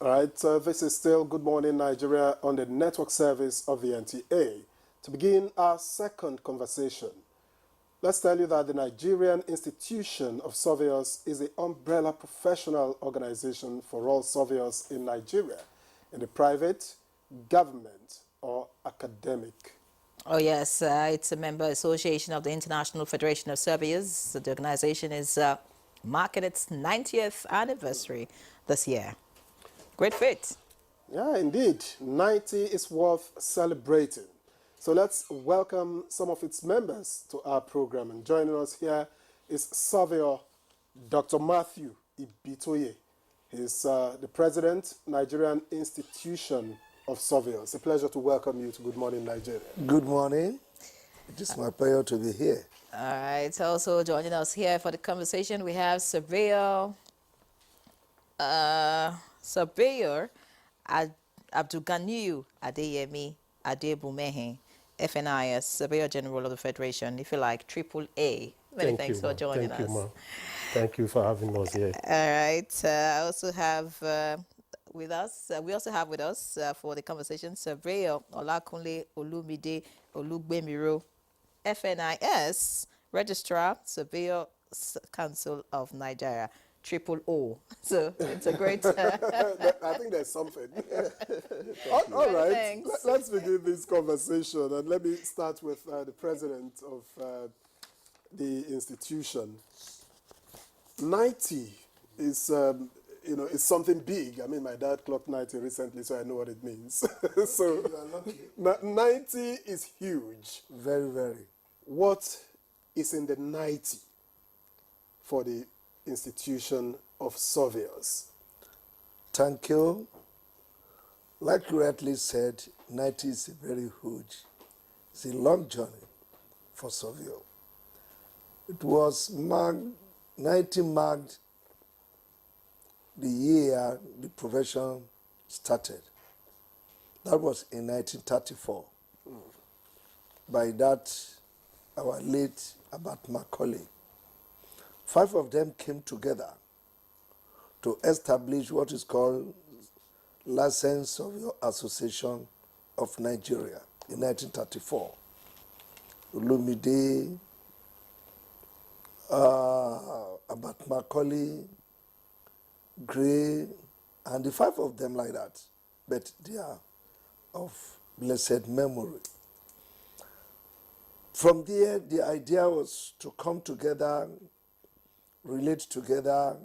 All right, so this is still Good Morning Nigeria on the network service of the NTA. To begin our second conversation, let's tell you that the Nigerian Institution of Surveyors is the umbrella professional organization for all surveyors in Nigeria, in the private, government, or academic. Oh yes, it's a member association of the International Federation of Surveyors. The organization is marking its 90th anniversary this year. Great fit. Yeah, indeed. 90 is worth celebrating. So let's welcome some of its members to our program. And joining us here is Surveyor Dr. Matthew Ibitoye. He's the president, Nigerian Institution of Surveyors. A pleasure to welcome you to Good Morning Nigeria. Good morning. It is my pleasure to be here. All right, also joining us here for the conversation, we have Surveyor Abdulganiyu Adeyemi Adebumehin, FNIS, Surveyor General of the Federation, if you like, AAA. Many thanks for joining us. Thank you, Thank you for having us here. All right. I also have with us, for the conversation, Surveyor Olakunle Olumide Olugbemiro, FNIS, Registrar, Surveyor Council of Nigeria, OO. So it's a great... I think there's something. All right, let's begin this conversation. And let me start with the president of the institution. 90 is, is something big. I mean, my dad clocked 90 recently, so I know what it means. So 90 is huge. Very, very. What is in the 90 for the Institution of Surveyors? Thank you. Like you rightly said, 90 is a very huge, it's a long journey for surveyor. It was 90 marked the year the profession started. That was in 1934. By that, our late Abat Macaulay, 5 of them came together to establish what is called License of Your Association of Nigeria in 1934. Olumide, Abat Macaulay, Gray, and the 5 of them like that, but they are of blessed memory. From there, the idea was to come together, relate together,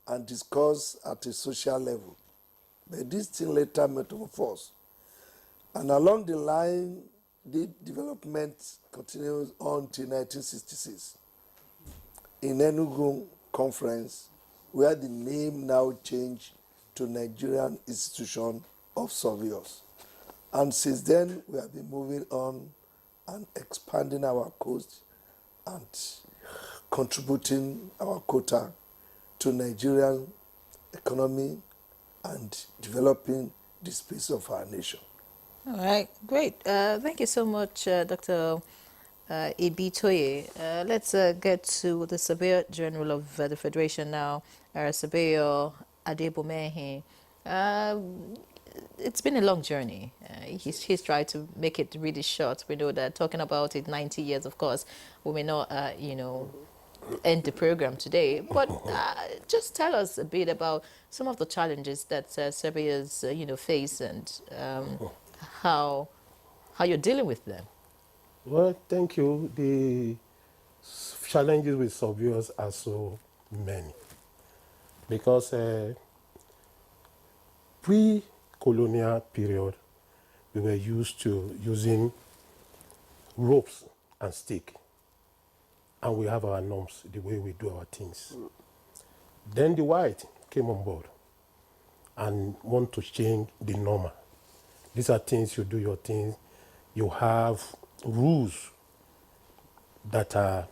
and discuss at a social level. But this thing later metamorphosed. And along the line, the development continues on till 1966. In Enugu Conference, where the name now changed to Nigerian Institution of Surveyors. And since then, we have been moving on and expanding our coast and contributing our quota to Nigerian economy and developing the space of our nation. All right, great. Thank you so much, Dr. Ibitoye. Let's get to the Surveyor General of the Federation now, Surveyor Adebumehin. It's been a long journey. He's tried to make it really short. We know that talking about it 90 years, of course, we may not, end the program today. But just tell us a bit about some of the challenges that surveyors, face and how you're dealing with them. Well, thank you. The challenges with surveyors are so many because pre-colonial period, we were used to using ropes and stick, and we have our norms, the way we do our things. Then the white came on board and want to change the normal. These are things, you do your things. You have rules that are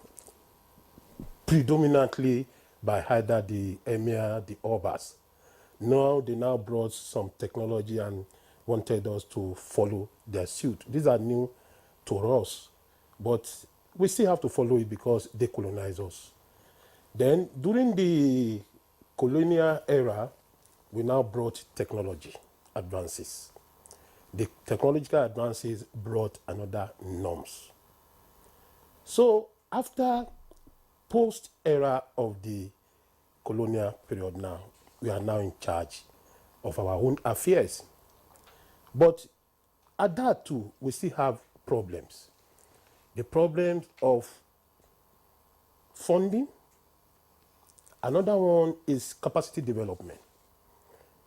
predominantly by either the emir, the obas. Now they now brought some technology and wanted us to follow their suit. These are new to us, but we still have to follow it because they colonize us. Then during the colonial era, we now brought technology advances. The technological advances brought another norms. So after post-era of the colonial period now, we are now in charge of our own affairs. But at that too, we still have problems. The problems of funding. Another one is capacity development.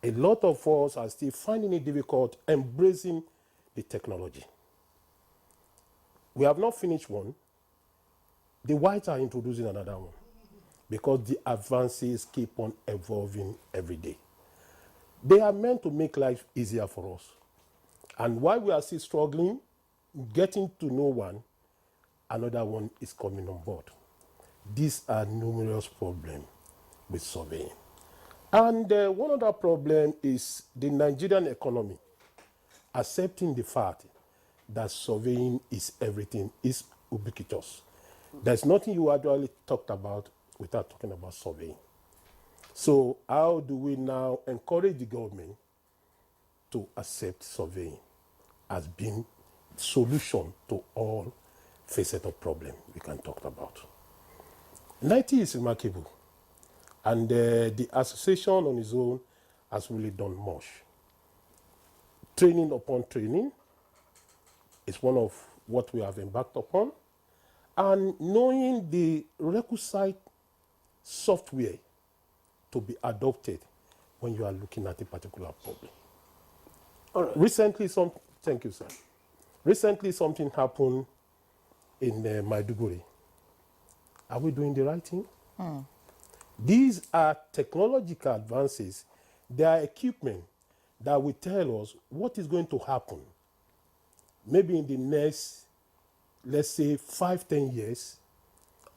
A lot of us are still finding it difficult embracing the technology. We have not finished one. The whites are introducing another one because the advances keep on evolving every day. They are meant to make life easier for us. And while we are still struggling, getting to know one, another one is coming on board. These are numerous problems with surveying. And one other problem is the Nigerian economy accepting the fact that surveying is everything, is ubiquitous. There's nothing you actually talked about without talking about surveying. So how do we now encourage the government to accept surveying as being solution to all facets of problem we can talk about? 90 is remarkable, and the association on its own has really done much. Training upon training is one of what we have embarked upon, and knowing the requisite software to be adopted when you are looking at a particular problem. All right. Thank you, sir. Recently, something happened in Maiduguri. Are we doing the right thing? These are technological advances. They are equipment that will tell us what is going to happen. Maybe in the next, let's say, 5-10 years,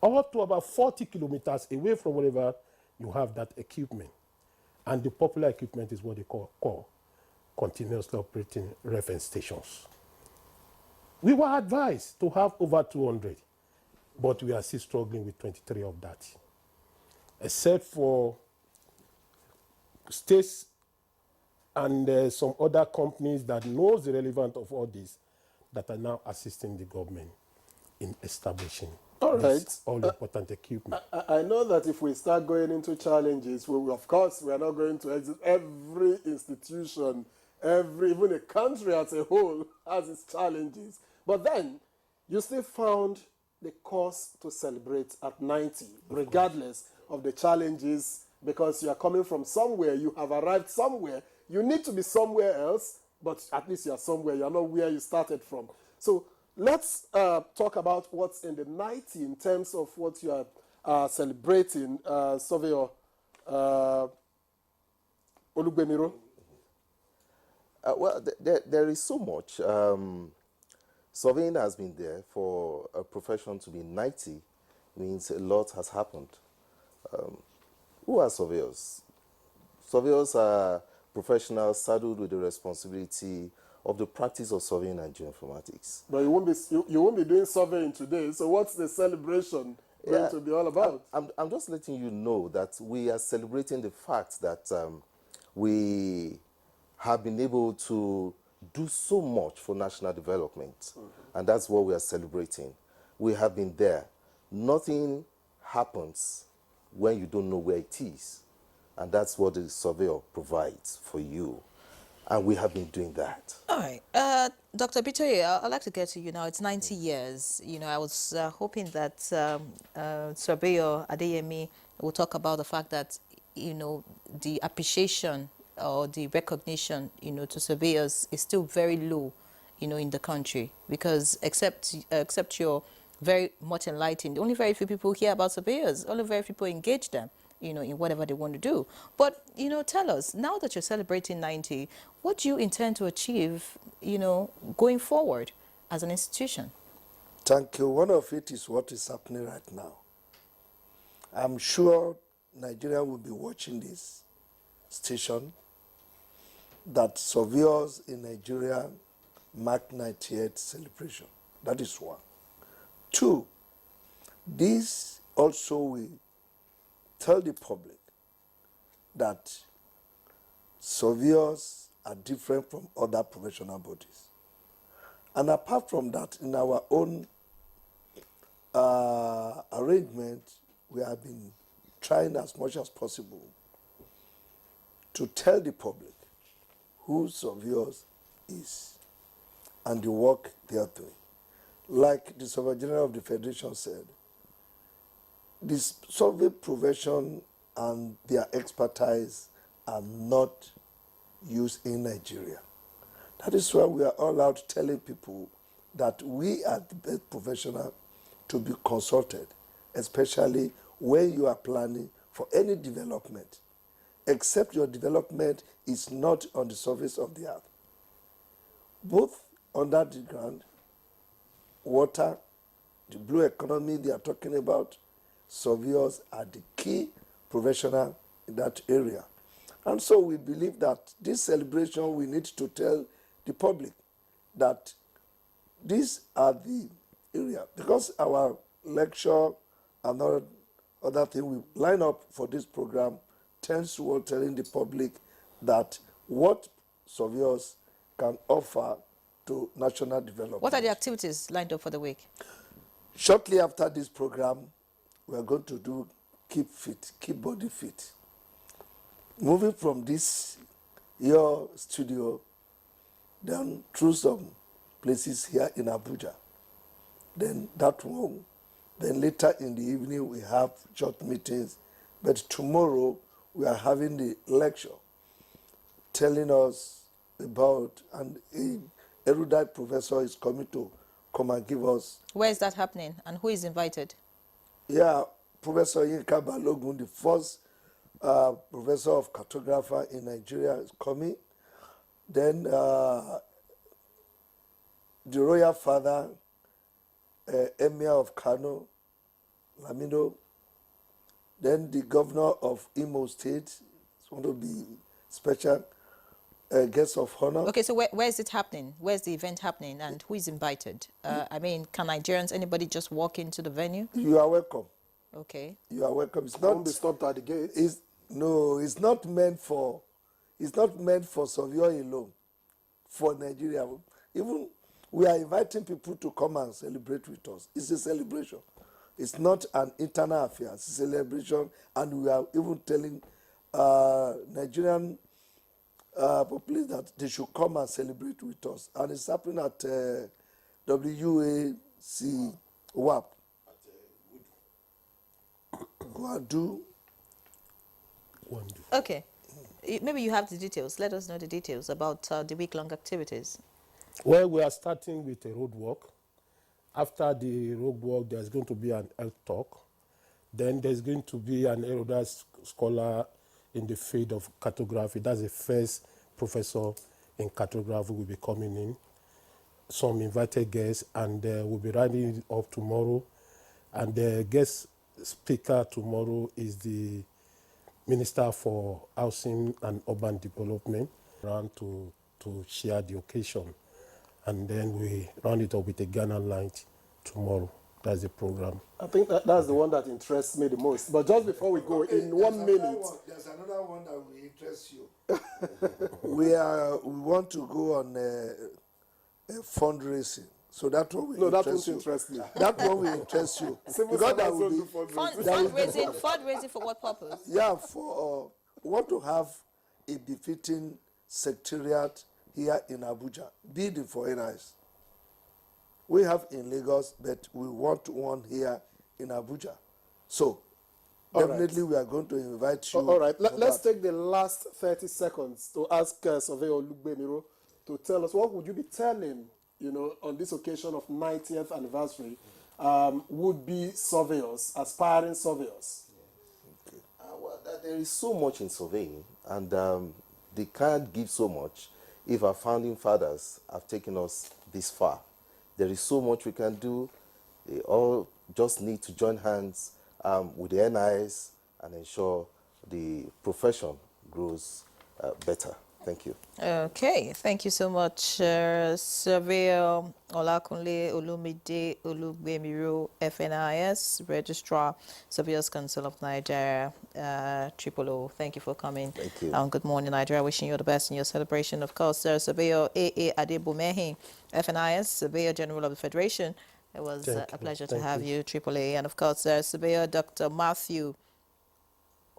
up to about 40 kilometers away from wherever you have that equipment. And the popular equipment is what they call continuously operating reference stations. We were advised to have over 200, but we are still struggling with 23 of that. Except for states and some other companies that knows the relevance of all this that are now assisting the government in establishing this all important equipment. I know that if we start going into challenges, of course, we are not going to exit every institution, even a country as a whole has its challenges. But then, you still found the cause to celebrate at 90, regardless of the challenges, because you are coming from somewhere, you have arrived somewhere. You need to be somewhere else, but at least you are somewhere. You are not where you started from. So let's talk about what's in the 90 in terms of what you are celebrating, Surveyor Olugbemiro. Well, there is so much. Surveying has been there. For a profession to be 90 means a lot has happened. Who are surveyors? Surveyors are professionals saddled with the responsibility of the practice of surveying Nigerian informatics. But you won't be doing surveying today. So what's the celebration going to be all about? I'm just letting you know that we are celebrating the fact that we have been able to do so much for national development. And that's what we are celebrating. We have been there. Nothing happens when you don't know where it is. And that's what the surveyor provides for you. And we have been doing that. All right. Dr. Bitoye, I'd like to get to you now. It's 90 years. You know, I was hoping that Surveyor Adeyemi will talk about the fact that, you know, the appreciation or the recognition, you know, to surveyors is still very low, you know, in the country. Because except you're very much enlightened, only very few people hear about surveyors, only very few people engage them, you know, in whatever they want to do. But, you know, tell us, now that you're celebrating 90, what do you intend to achieve, you know, going forward as an institution? Thank you. One of it is what is happening right now. I'm sure Nigeria will be watching this station, that surveyors in Nigeria mark 98th celebration. That is one. Two, this also will tell the public that surveyors are different from other professional bodies. And apart from that, in our own arrangement, we have been trying as much as possible to tell the public who surveyors is and the work they are doing. Like the Surveyor General of the Federation said, this survey profession and their expertise are not used in Nigeria. That is why we are all out telling people that we are the best professional to be consulted, especially when you are planning for any development, except your development is not on the surface of the earth. Both under the ground, water, the blue economy they are talking about, surveyors are the key professional in that area. And so we believe that this celebration, we need to tell the public that these are the area, because our lecture and other thing we line up for this program tends toward telling the public that what surveyors can offer to national development. What are the activities lined up for the week? Shortly after this program, we are going to do keep fit, keep body fit. Moving from this your studio down through some places here in Abuja. Then that one, then later in the evening we have short meetings. But tomorrow we are having the lecture telling us about, and an erudite professor is coming to come and give us. Where is that happening and who is invited? Yeah, Professor Yinka Balogun, the first professor of cartographer in Nigeria, is coming. Then the royal father, Emir of Kano, Lamido. Then the governor of Imo State is going to be special guest of honor. Okay, so where is it happening? Where's the event happening and who is invited? I mean, can Nigerians, anybody just walk into the venue? You are welcome. Okay. You are welcome. It's Don't not be stopped at the gate. No, it's not meant for surveyor alone, for Nigeria. Even we are inviting people to come and celebrate with us. It's a celebration. It's not an internal affair. It's a celebration, and we are even telling Nigerian populace that they should come and celebrate with us. And it's happening at WAC WAP. Guadu. Okay. Maybe you have the details. Let us know the details about the week-long activities. Well, we are starting with a road walk. After the road walk, there's going to be an health talk. Then there's going to be an erudite scholar in the field of cartography. That's the first professor in cartography will be coming in. Some invited guests, and we'll be running it up tomorrow. And the guest speaker tomorrow is the Minister for Housing and Urban Development, around to share the occasion. And then we round it up with a Ghana light tomorrow. That's the program. I think that's the one that interests me the most. But just before we go, in 1 minute. There's another one that will interest you. we want to go on a fundraising. So that one will No, that interest won't you. interest me. That one will interest you. Civil Because that servants will don't be, do fundraising. Fundraising for what purpose? yeah, for we want to have a befitting secretariat here in Abuja, bidding for NIS. We have in Lagos, but we want one here in Abuja. So, All definitely we are going to invite you. All right, for let's that. take the last 30 seconds to ask Surveyor Olugbemiro to tell us what would you be telling, on this occasion of 90th anniversary, would-be surveyors, aspiring surveyors. Well, there is so much in surveying, and they can't give so much if our founding fathers have taken us this far. There is so much we can do. They all just need to join hands with the NIS and ensure the profession grows better. Thank you. Okay, thank you so much, Surveyor Olakunle Olumide Olugbemiro, FNIS, Registrar, Surveyors Council of Nigeria. Triple O. Thank you for coming. Thank you. Good morning, Nigeria. Wishing you the best in your celebration. Of course, Surveyor A.A. Adebumehi, FNIS, Surveyor General of the Federation. It was a pleasure to have you, Triple A. And of course, Surveyor Dr. Matthew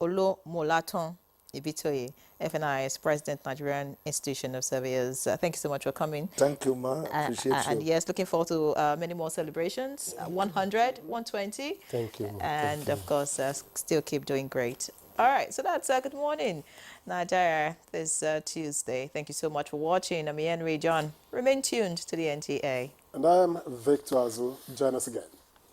Olomolaton Ibitoye, FNIS, President, Nigerian Institution of Surveyors. Thank you so much for coming. Thank you, ma. Appreciate you. And yes, looking forward to many more celebrations. 100, 120. Thank you. And Thank you. of course, still keep doing great. All right, so that's good morning, Nigeria, this Tuesday. Thank you so much for watching. I'm Henry John. Remain tuned to the NTA. And I am Victor Azu. Join us again.